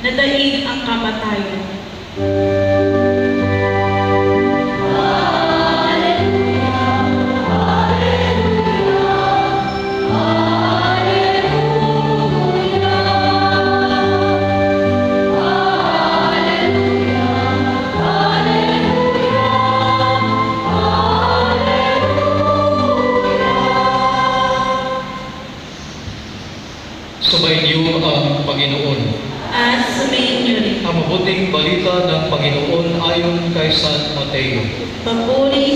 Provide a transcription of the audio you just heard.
nadaig ang kamatayon. Sumainyo ang Panginoon. At sumayin niyo rin. Ang mabuting balita ng Panginoon ayon kay San Mateo. Papuri